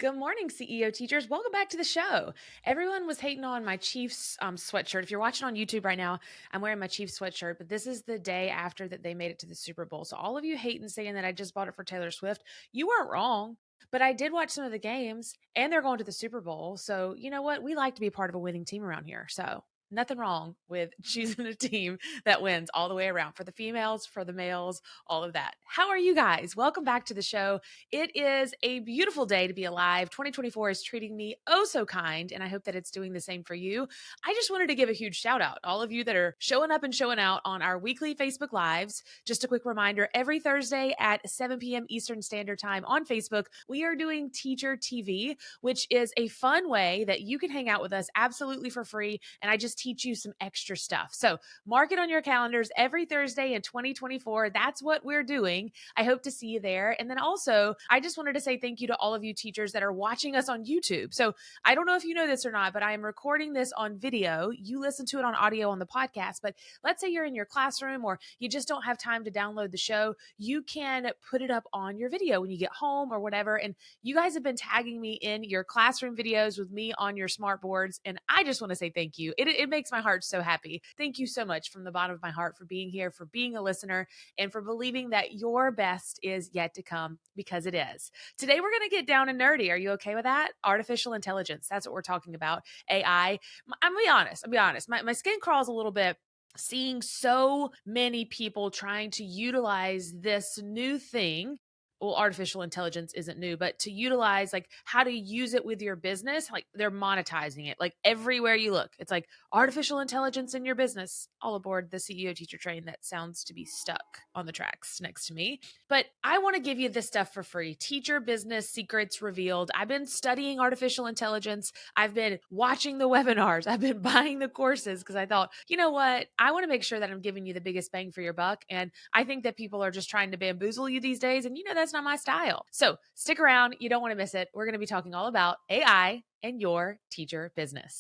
Good morning, CEO teachers. Welcome back to the show. Everyone was hating on my Chiefs sweatshirt. If you're watching on YouTube right now, I'm wearing my Chiefs sweatshirt, but this is the day after that they made it to the Super Bowl. So all of you hating saying that I just bought it for Taylor Swift, you weren't wrong. But I did watch some of the games and they're going to the Super Bowl. So you know what? We like to be part of a winning team around here. So nothing wrong with choosing a team that wins all the way around for the females, for the males, all of that. How are you guys? Welcome back to the show. It is a beautiful day to be alive. 2024 is treating me oh so kind, and I hope that it's doing the same for you. I just wanted to give a huge shout out. All of you that are showing up and showing out on our weekly Facebook Lives. Just a quick reminder, every Thursday at 7 p.m. Eastern Standard Time on Facebook, we are doing Teacher TV, which is a fun way that you can hang out with us absolutely for free, and I just teach you some extra stuff. So mark it on your calendars every Thursday in 2024. That's what we're doing. I hope to see you there. And then also, I just wanted to say thank you to all of you teachers that are watching us on YouTube. So I don't know if you know this or not, but I am recording this on video. You listen to it on audio on the podcast, but let's say you're in your classroom or you just don't have time to download the show. You can put it up on your video when you get home or whatever. And you guys have been tagging me in your classroom videos with me on your smart boards. And I just want to say thank you. It makes my heart so happy. Thank you so much from the bottom of my heart for being here, for being a listener, and for believing that your best is yet to come, because it is. Today, we're going to get down and nerdy. Are you okay with that? Artificial intelligence. That's what we're talking about. AI. I'm be honest. My skin crawls a little bit seeing so many people trying to utilize this new thing. Well, artificial intelligence isn't new, but to utilize like how to use it with your business, like they're monetizing it like everywhere you look. It's like artificial intelligence in your business. All aboard the CEO teacher train that sounds to be stuck on the tracks next to me. But I want to give you this stuff for free. Teacher business secrets revealed. I've been studying artificial intelligence. I've been watching the webinars. I've been buying the courses because I thought, you know what? I want to make sure that I'm giving you the biggest bang for your buck. And I think that people are just trying to bamboozle you these days. And that's not my style. So stick around. You don't want to miss it. We're going to be talking all about AI and your teacher business.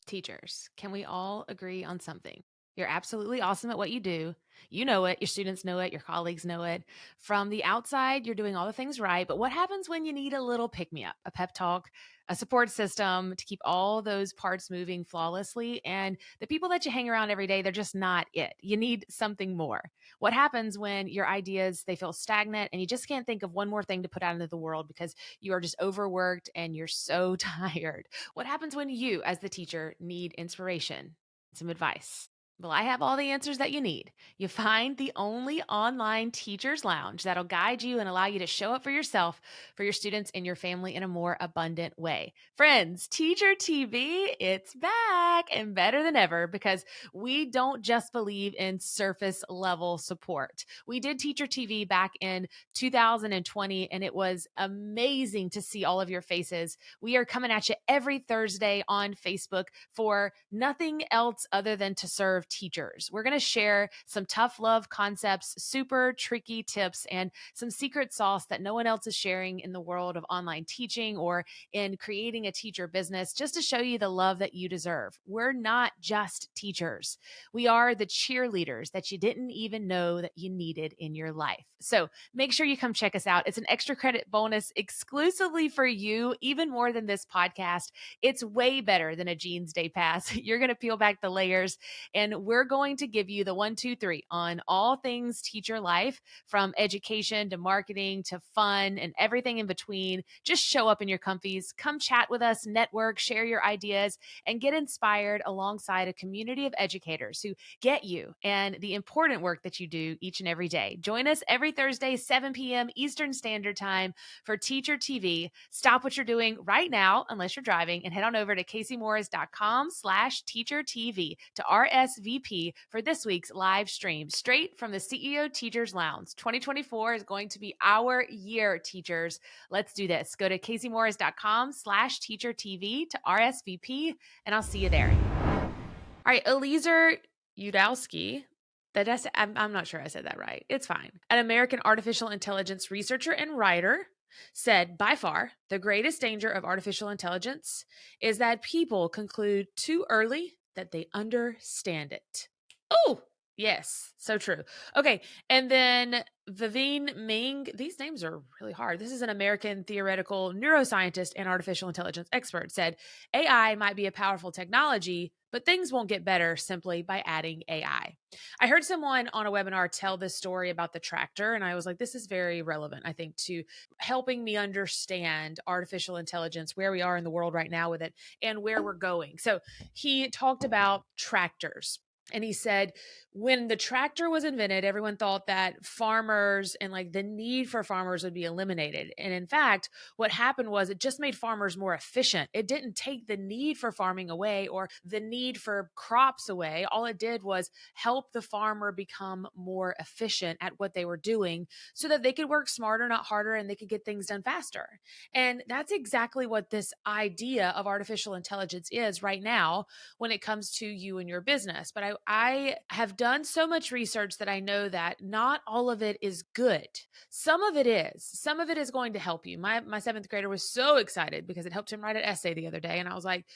Teachers, can we all agree on something? You're absolutely awesome at what you do. You know it. Your students know it. Your colleagues know it. From the outside, you're doing all the things right. But what happens when you need a little pick-me-up, a pep talk, a support system to keep all those parts moving flawlessly? And the people that you hang around every day, they're just not it. You need something more. What happens when your ideas, they feel stagnant and you just can't think of one more thing to put out into the world because you are just overworked and you're so tired? What happens when you, as the teacher, need inspiration, some advice? Well, I have all the answers that you need. You find the only online teachers lounge that'll guide you and allow you to show up for yourself, for your students, and your family in a more abundant way. Friends, Teacher TV, it's back and better than ever because we don't just believe in surface level support. We did Teacher TV back in 2020, and it was amazing to see all of your faces. We are coming at you every Thursday on Facebook for nothing else other than to serve teachers. We're going to share some tough love concepts, super tricky tips, and some secret sauce that no one else is sharing in the world of online teaching or in creating a teacher business, just to show you the love that you deserve. We're not just teachers. We are the cheerleaders that you didn't even know that you needed in your life. So make sure you come check us out. It's an extra credit bonus exclusively for you, even more than this podcast. It's way better than a Jeans Day Pass. You're going to peel back the layers, and we're going to give you the 1, 2, 3 on all things teacher life, from education to marketing to fun and everything in between. Just show up in your comfies, come chat with us, network, share your ideas, and get inspired alongside a community of educators who get you and the important work that you do each and every day. Join us every Thursday, 7 p.m. Eastern Standard Time for Teacher TV. Stop what you're doing right now, unless you're driving, and head on over to CaseyMorris.com/teachertv to RSVP for this week's live stream straight from the CEO Teachers Lounge. 2024 is going to be our year, teachers. Let's do this. Go to CaseyMorris.com/teachertv to RSVP, and I'll see you there. All right, Eliezer Yudowski. I'm not sure I said that right. It's fine. An American artificial intelligence researcher and writer said, by far, the greatest danger of artificial intelligence is that people conclude too early that they understand it. Oh, yes, so true. Okay, and then Vivine Ming, these names are really hard. This is an American theoretical neuroscientist and artificial intelligence expert, said AI might be a powerful technology, but things won't get better simply by adding AI. I heard someone on a webinar tell this story about the tractor, and I was like, this is very relevant, I think, to helping me understand artificial intelligence, where we are in the world right now with it, and where we're going. So he talked about tractors. And he said, when the tractor was invented, everyone thought that farmers and like the need for farmers would be eliminated. And in fact, what happened was it just made farmers more efficient. It didn't take the need for farming away or the need for crops away. All it did was help the farmer become more efficient at what they were doing so that they could work smarter, not harder, and they could get things done faster. And that's exactly what this idea of artificial intelligence is right now when it comes to you and your business. But I have done so much research that I know that not all of it is good. Some of it is. Some of it is going to help you. My seventh grader was so excited because it helped him write an essay the other day. And I was like,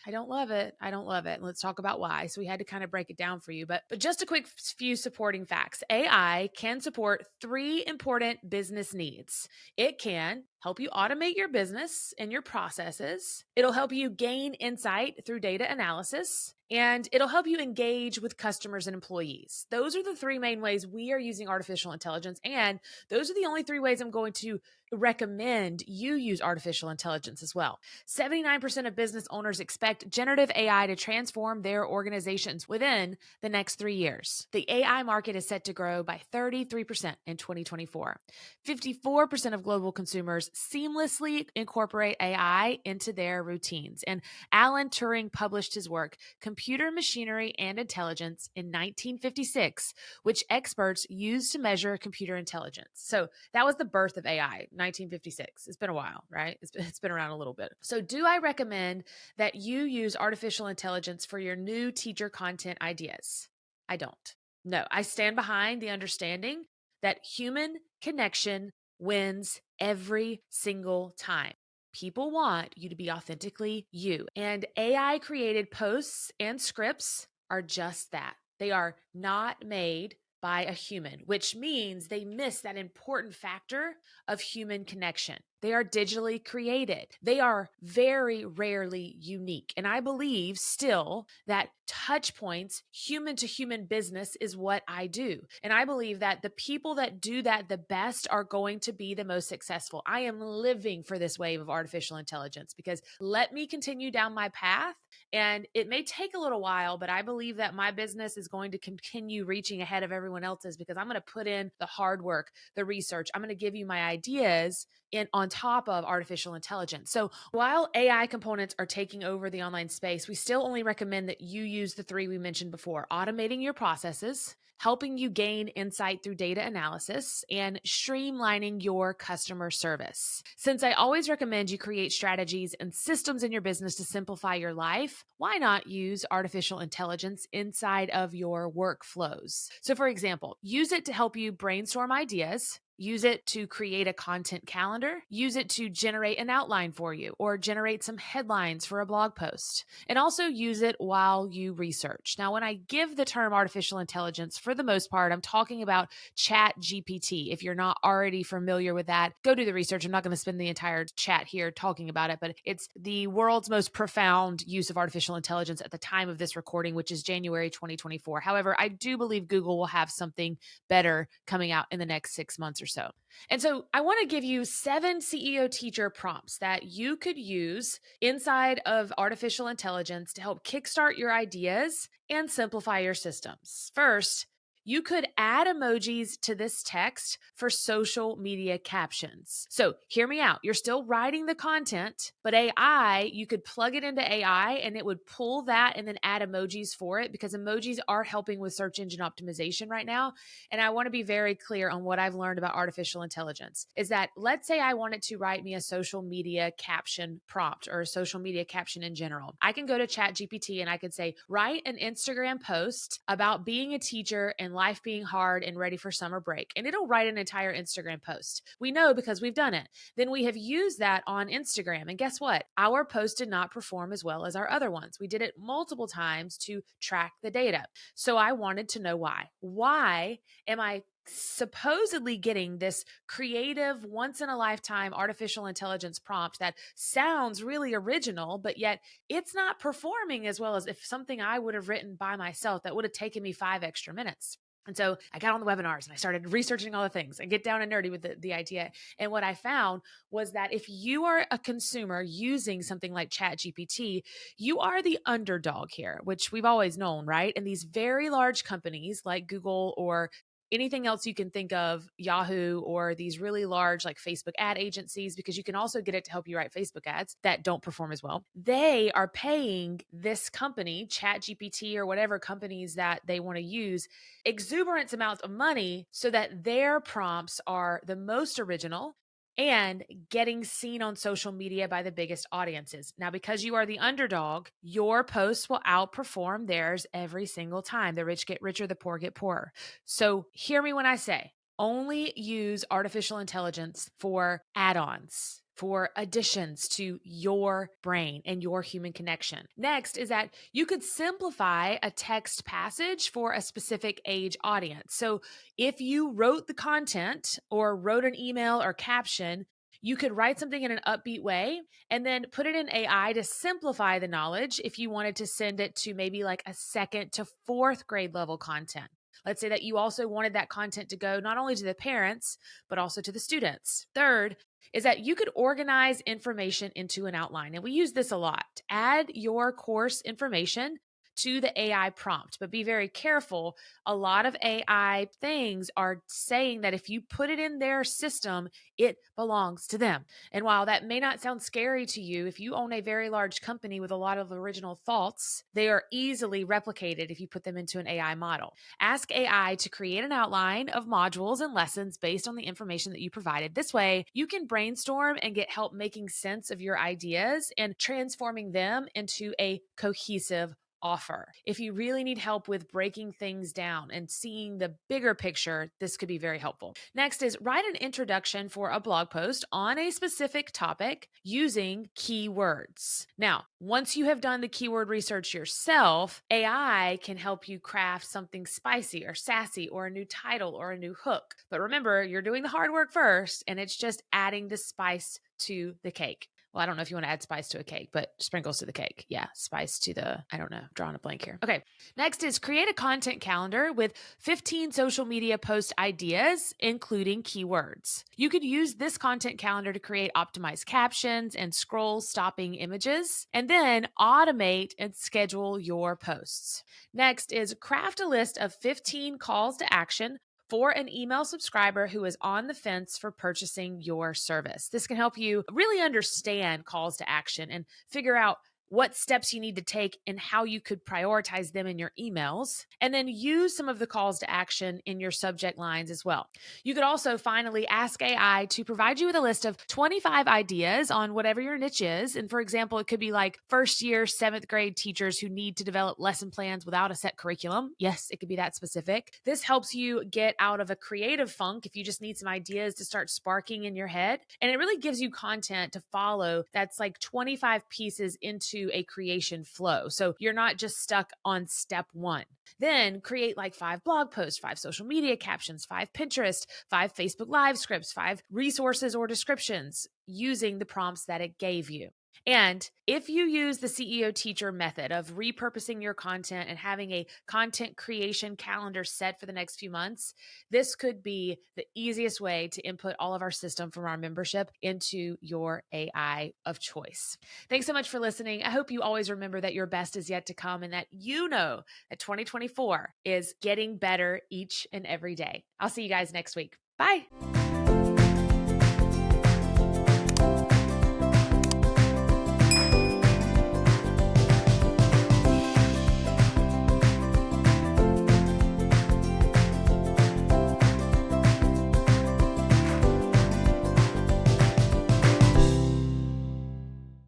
I don't love it. I don't love it. And let's talk about why. So we had to kind of break it down for you. But just a quick few supporting facts. AI can support 3 important business needs. It can help you automate your business and your processes. It'll help you gain insight through data analysis. And it'll help you engage with customers and employees. Those are the 3 main ways we are using artificial intelligence. And those are the only 3 ways I'm going to recommend you use artificial intelligence as well. 79% of business owners expect generative AI to transform their organizations within the next 3 years. The AI market is set to grow by 33% in 2024. 54% of global consumers seamlessly incorporate AI into their routines. And Alan Turing published his work, Computer Machinery and Intelligence, in 1956, which experts use to measure computer intelligence. So that was the birth of AI. 1956. It's been a while, right? It's been around a little bit. So do I recommend that you use artificial intelligence for your new teacher content ideas? I don't. No, I stand behind the understanding that human connection wins every single time. People want you to be authentically you. And AI created posts and scripts are just that. They are not made by a human, which means they miss that important factor of human connection. They are digitally created. They are very rarely unique. And I believe still that touch points, human to human business is what I do. And I believe that the people that do that the best are going to be the most successful. I am living for this wave of artificial intelligence because let me continue down my path. And it may take a little while, but I believe that my business is going to continue reaching ahead of everyone else's because I'm going to put in the hard work, the research. I'm going to give you my ideas on top of artificial intelligence. So while AI components are taking over the online space, we still only recommend that you use the 3 we mentioned before: automating your processes, helping you gain insight through data analysis, and streamlining your customer service. Since I always recommend you create strategies and systems in your business to simplify your life, why not use artificial intelligence inside of your workflows? So for example, use it to help you brainstorm ideas, use it to create a content calendar, use it to generate an outline for you or generate some headlines for a blog post, and also use it while you research. Now, when I give the term artificial intelligence, for the most part, I'm talking about Chat GPT. If you're not already familiar with that, go do the research. I'm not going to spend the entire chat here talking about it, but it's the world's most profound use of artificial intelligence at the time of this recording, which is January 2024. However, I do believe Google will have something better coming out in the next 6 months or so. And so I want to give you 7 CEO teacher prompts that you could use inside of artificial intelligence to help kickstart your ideas and simplify your systems. First, you could add emojis to this text for social media captions. So hear me out. You're still writing the content, but AI, you could plug it into AI and it would pull that and then add emojis for it because emojis are helping with search engine optimization right now. And I want to be very clear on what I've learned about artificial intelligence is that let's say I wanted to write me a social media caption prompt or a social media caption in general. I can go to Chat GPT and I could say, write an Instagram post about being a teacher and life being hard and ready for summer break. And it'll write an entire Instagram post. We know because we've done it. Then we have used that on Instagram. And guess what? Our post did not perform as well as our other ones. We did it multiple times to track the data. So I wanted to know why. Why am I supposedly getting this creative, once in a lifetime artificial intelligence prompt that sounds really original, but yet it's not performing as well as if something I would have written by myself that would have taken me 5 extra minutes? And so I got on the webinars and I started researching all the things and get down and nerdy with the idea. And what I found was that if you are a consumer using something like ChatGPT, you are the underdog here, which we've always known, right? And these very large companies like Google or anything else you can think of, Yahoo, or these really large like Facebook ad agencies, because you can also get it to help you write Facebook ads that don't perform as well. They are paying this company, ChatGPT or whatever companies that they want to use, exuberant amounts of money so that their prompts are the most original and getting seen on social media by the biggest audiences. Now, because you are the underdog, your posts will outperform theirs every single time. The rich get richer, the poor get poorer. So hear me when I say, only use artificial intelligence for add-ons, for additions to your brain and your human connection. Next is that you could simplify a text passage for a specific age audience. So if you wrote the content or wrote an email or caption, you could write something in an upbeat way and then put it in AI to simplify the knowledge if you wanted to send it to maybe like a 2nd to 4th grade level content. Let's say that you also wanted that content to go not only to the parents, but also to the students. Third is that you could organize information into an outline. And we use this a lot. Add your course information to the AI prompt, but be very careful. A lot of AI things are saying that if you put it in their system, it belongs to them. And while that may not sound scary to you, if you own a very large company with a lot of original thoughts, they are easily replicated if you put them into an AI model. Ask AI to create an outline of modules and lessons based on the information that you provided. This way, you can brainstorm and get help making sense of your ideas and transforming them into a cohesive offer. If you really need help with breaking things down and seeing the bigger picture, this could be very helpful. Next is write an introduction for a blog post on a specific topic using keywords. Now, once you have done the keyword research yourself, AI can help you craft something spicy or sassy or a new title or a new hook. But remember, you're doing the hard work first, and it's just adding the spice to the cake. Well, I don't know if you want to add spice to a cake, but sprinkles to the cake. Yeah, spice to the, I don't know, drawing a blank here. Okay, next is create a content calendar with 15 social media post ideas, including keywords. You could use this content calendar to create optimized captions and scroll stopping images, and then automate and schedule your posts. Next is craft a list of 15 calls to action for an email subscriber who is on the fence for purchasing your service. This can help you really understand calls to action and figure out what steps you need to take and how you could prioritize them in your emails, and then use some of the calls to action in your subject lines as well. You could also finally ask AI to provide you with a list of 25 ideas on whatever your niche is. And for example, it could be like 1st year, 7th grade teachers who need to develop lesson plans without a set curriculum. Yes, it could be that specific. This helps you get out of a creative funk if you just need some ideas to start sparking in your head. And it really gives you content to follow that's like 25 pieces into a creation flow. So you're not just stuck on step 1. Then create like 5 blog posts, 5 social media captions, 5 Pinterest, 5 Facebook Live scripts, 5 resources or descriptions using the prompts that it gave you. And if you use the CEO teacher method of repurposing your content and having a content creation calendar set for the next few months, this could be the easiest way to input all of our system from our membership into your AI of choice. Thanks so much for listening. I hope you always remember that your best is yet to come and that you know that 2024 is getting better each and every day. I'll see you guys next week. Bye.